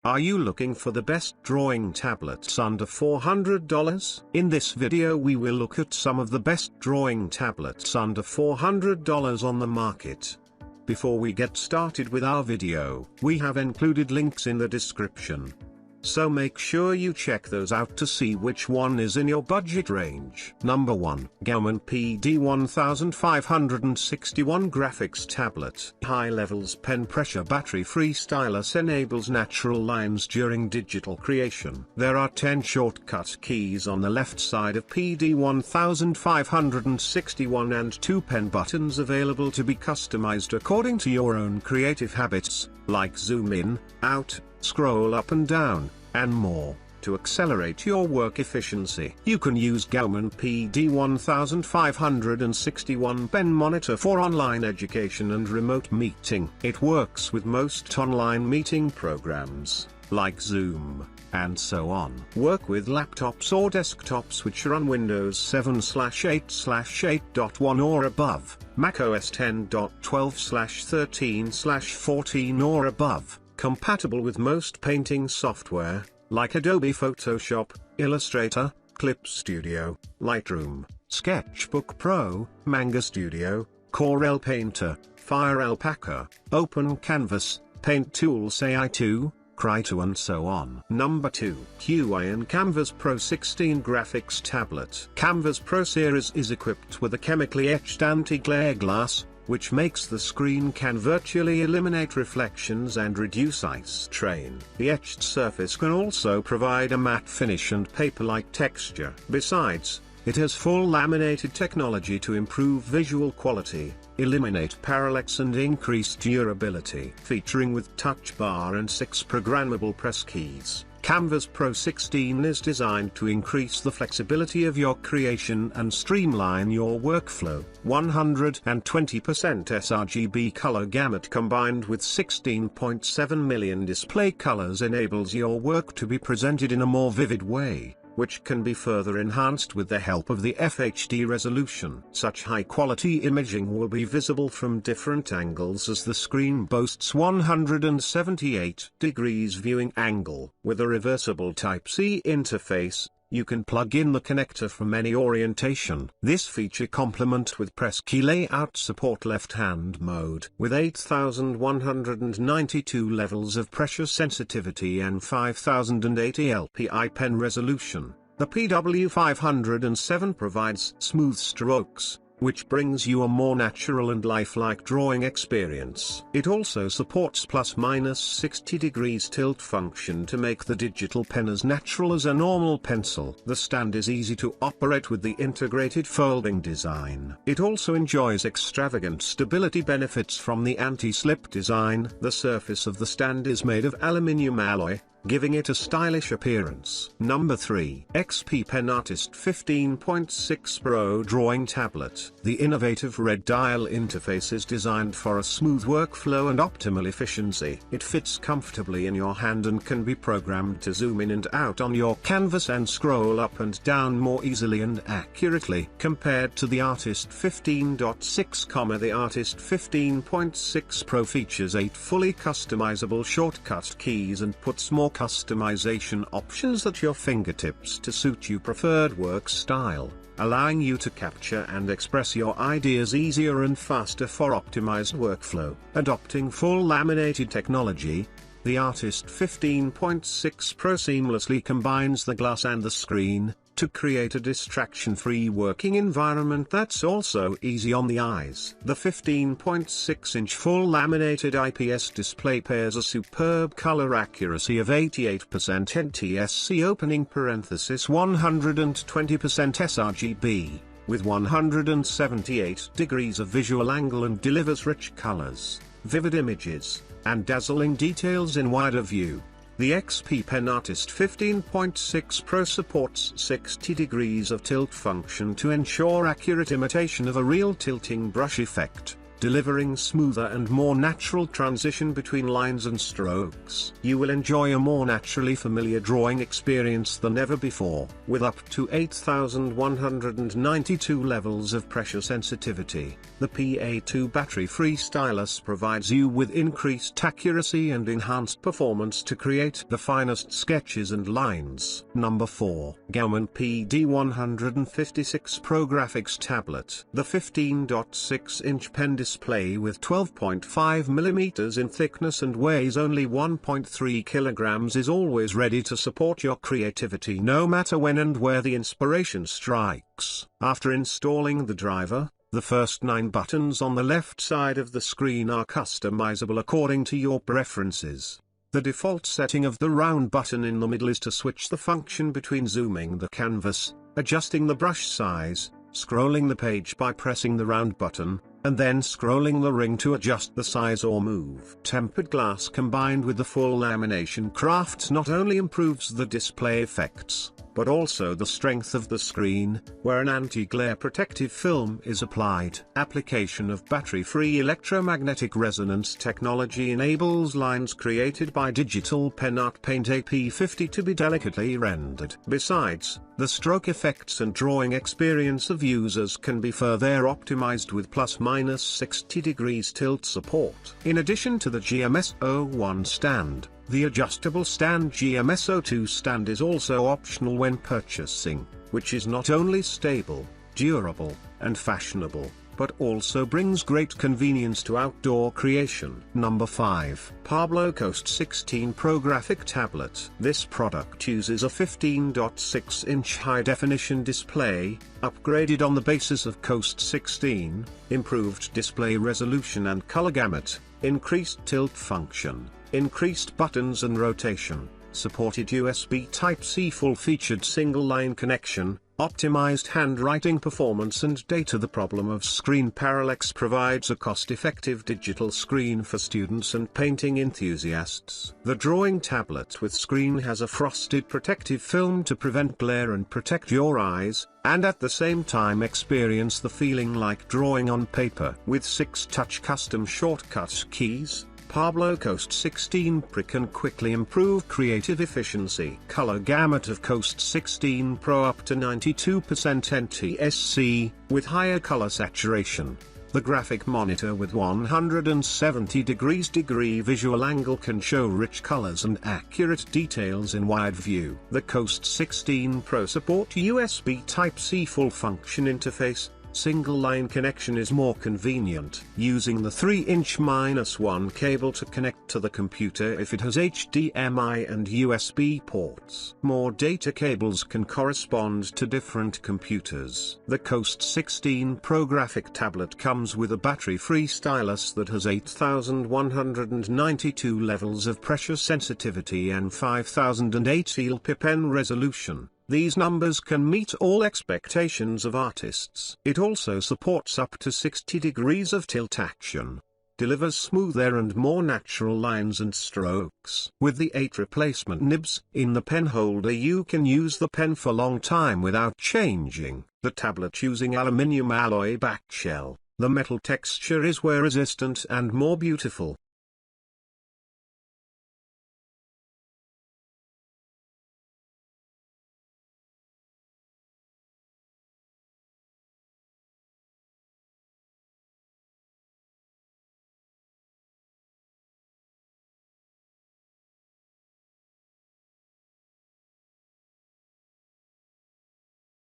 Are you looking for the best drawing tablets under $400? In this video we will look at some of the best drawing tablets under $400 on the market. Before we get started with our video, we have included links in the description. So make sure you check those out to see which one is in your budget range. Number 1. Gamman PD156 Graphics Tablet. High levels pen pressure battery-free stylus enables natural lines during digital creation. There are 10 shortcut keys on the left side of PD156 and 2 pen buttons available to be customized according to your own creative habits, like zoom in, out, scroll up and down, and more, to accelerate your work efficiency. You can use Gamman PD156 pen monitor for online education and remote meeting. It works with most online meeting programs, like Zoom, and so on. Work with laptops or desktops which run Windows 7/8/8.1 or above, macOS 10.12/13/14 or above. Compatible with most painting software, like Adobe Photoshop, Illustrator, Clip Studio, Lightroom, Sketchbook Pro, Manga Studio, Corel Painter, Fire Alpaca, Open Canvas, Paint Tools AI2, Cry2 and so on. Number 2. QUAN Canvas Pro 16 Graphics Tablet. Canvas Pro series is equipped with a chemically etched anti-glare glass, which makes the screen can virtually eliminate reflections and reduce eye strain. The etched surface can also provide a matte finish and paper-like texture. Besides, it has full laminated technology to improve visual quality, eliminate parallax and increase durability. Featuring with touch bar and 6 programmable press keys, Canvas Pro 16 is designed to increase the flexibility of your creation and streamline your workflow. 120% sRGB color gamut combined with 16.7 million display colors enables your work to be presented in a more vivid way, which can be further enhanced with the help of the FHD resolution. Such high-quality imaging will be visible from different angles as the screen boasts 178 degrees viewing angle. With a reversible Type-C interface, you can plug in the connector from any orientation. This feature complement with press key layout support left-hand mode. With 8192 levels of pressure sensitivity and 5080 LPI pen resolution, the PW507 provides smooth strokes, which brings you a more natural and lifelike drawing experience. It also supports ±60 degrees tilt function to make the digital pen as natural as a normal pencil. The stand is easy to operate with the integrated folding design. It also enjoys extravagant stability benefits from the anti-slip design. The surface of the stand is made of aluminium alloy, giving it a stylish appearance. Number 3. XPPen Artist 15.6 Pro Drawing Tablet. The innovative red dial interface is designed for a smooth workflow and optimal efficiency. It fits comfortably in your hand and can be programmed to zoom in and out on your canvas and scroll up and down more easily and accurately. Compared to the Artist 15.6, the Artist 15.6 Pro features 8 fully customizable shortcut keys and puts more customization options at your fingertips to suit your preferred work style, allowing you to capture and express your ideas easier and faster for optimized workflow. Adopting full laminated technology, the Artist 15.6 Pro seamlessly combines the glass and the screen, to create a distraction-free working environment that's also easy on the eyes. The 15.6-inch full laminated IPS display pairs a superb color accuracy of 88% NTSC opening parenthesis 120% sRGB, with 178 degrees of visual angle and delivers rich colors, vivid images, and dazzling details in wider view. The XPPen Artist 15.6 Pro supports 60 degrees of tilt function to ensure accurate imitation of a real tilting brush effect. delivering smoother and more natural transition between lines and strokes. You will enjoy a more naturally familiar drawing experience than ever before. With up to 8,192 levels of pressure sensitivity, the PA2 battery-free stylus provides you with increased accuracy and enhanced performance to create the finest sketches and lines. Number 4. Gamman PD156 Pro Graphics Tablet. The 15.6-inch pen display with 12.5mm in thickness and weighs only 1.3 kilograms is always ready to support your creativity no matter when and where the inspiration strikes. After installing the driver, the first 9 buttons on the left side of the screen are customizable according to your preferences. The default setting of the round button in the middle is to switch the function between zooming the canvas, adjusting the brush size, scrolling the page by pressing the round button, and then scrolling the ring to adjust the size or move. Tempered glass combined with the full lamination craft not only improves the display effects, but also the strength of the screen, where an anti-glare protective film is applied. Application of battery-free electromagnetic resonance technology enables lines created by digital pen art paint AP50 to be delicately rendered. Besides, the stroke effects and drawing experience of users can be further optimized with plus-minus 60 degrees tilt support. In addition to the GMS01 stand, the adjustable stand GMS02 stand is also optional when purchasing, which is not only stable, durable, and fashionable, but also brings great convenience to outdoor creation. Number 5. Pablo Coast 16 Pro Graphic Tablet. This product uses a 15.6-inch high-definition display, upgraded on the basis of Coast 16, improved display resolution and color gamut, increased tilt function, increased buttons and rotation, supported USB Type-C full-featured single-line connection, optimized handwriting performance and data. The problem of screen parallax provides a cost-effective digital screen for students and painting enthusiasts. The drawing tablet with screen has a frosted protective film to prevent glare and protect your eyes, and at the same time experience the feeling like drawing on paper. With 6 touch custom shortcut keys, Pablo Coast 16 Pro can quickly improve creative efficiency. Color gamut of Coast 16 Pro up to 92% NTSC, with higher color saturation. The graphic monitor with 170 degree visual angle can show rich colors and accurate details in wide view. The Coast 16 Pro support USB Type-C full function interface. Single line connection is more convenient. Using the 3-inch -1 cable to connect to the computer if it has HDMI and USB ports. More data cables can correspond to different computers. The Coast 16 Pro graphic tablet comes with a battery-free stylus that has 8,192 levels of pressure sensitivity and 5,008 XPPen resolution. These numbers can meet all expectations of artists. It also supports up to 60 degrees of tilt action, delivers smoother and more natural lines and strokes. With the 8 replacement nibs in the pen holder, you can use the pen for long time without changing the tablet using aluminium alloy back shell. The metal texture is wear resistant and more beautiful.